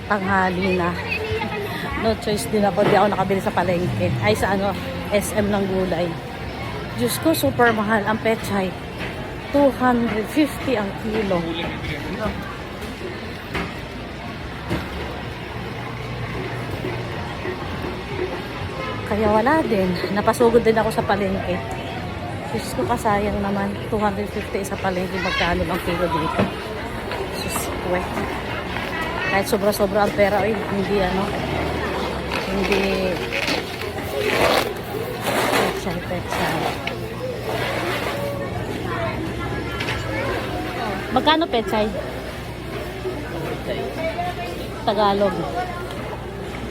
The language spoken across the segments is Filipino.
tanghali na. No choice din ako. Di ako nakabili sa palengke. Ay sa ano, SM ng gulay. Diyos ko, super mahal ang pechay. 250 ang kilo. Kaya wala din. Napasugod din ako sa palengke. Diyos ko, kasayang naman. 250 sa palengke. Magkano ang kilo dito? Diyos ko eh. Kahit sobra-sobra ang pera, hindi ano. Hindi pechay. Magkano pechay? Tagalog.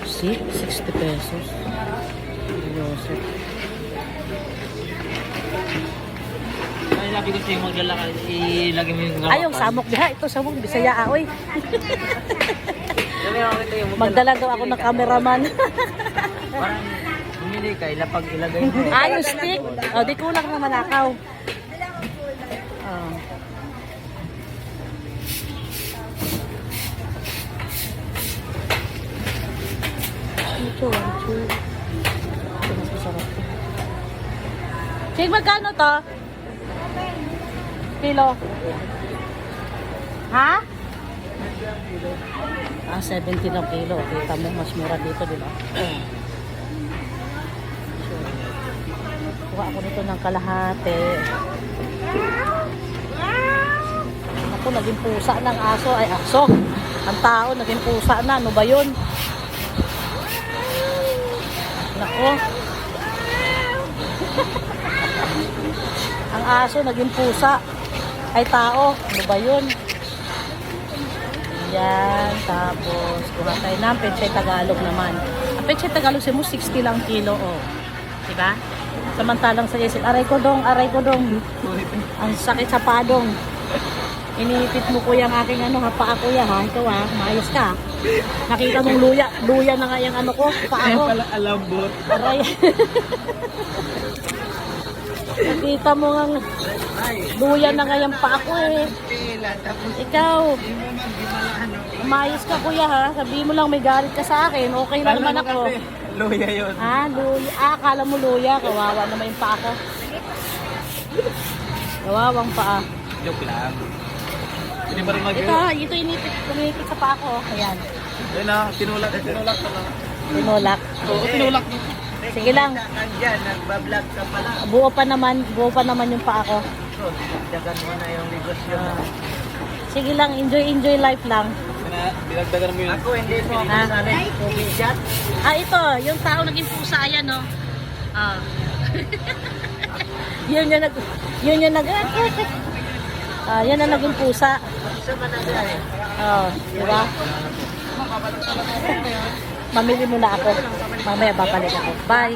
60 pesos. Joseph. Ay, sabi ko sa'yo maglalakad, ilagay mo yung Ay, yung samok diha. Ito samok, Bisaya aoy. Magdala daw ako ng cameraman. Parang bumili ka, ilagay mo. Yung stick. O, di kulang na manakaw. Ito, mas masarap to. Sige, magkano to? Kilo? Ha? 70 na kilo. Kita mo, mas mura dito, di ba? Kuha ako nito ng kalahati. Ako, naging pusa ng aso. Ay, aso. Ang tao, naging pusa na. Ano ba yun? Nako. Ang aso, naging pusa. Ay, tao. Ano ba yun? Yan. Tapos, kuha tayo ng pechay Tagalog naman. Ang pechay Tagalog, mo 60 lang kilo. Oh. Diba? Samantalang sa isin, aray ko dong. Ang sakit sa padong. Inipit mo kuya ang aking ano, hapa ako ya ha. Ikaw ha, maayos ka. Nakita mong luya na nga yung ano ko, paa ko. Pala alambot. Aray. Nakita mo nga luya na nga yung paa ko eh. Ikaw, maayos ka kuya ha. Sabihin mo lang may galit ka sa akin, okay lang naman ako. Luya yun. Luya. Akala mo luya. Kawawa naman yung paa ko. Kawawang paa. Joke lang. Hindi pa rin Ito inipit sa paa ko. Ayan. Ayun na, tinulak pa lang. Tinulak. Oo, tinulak mo. Sige lang. Nandiyan, nagbablog ka pala. Buo pa naman yung paa ko. Dagan mo na yung negosyo. Sige lang, enjoy life lang. Dinagdagan mo yun. Ako hindi mo. Ito, yung tao naging pusa, ayan no. Yun yung yan ang naging pusa. Diba? Mamili muna ako. Mamaya babalik ako. Bye.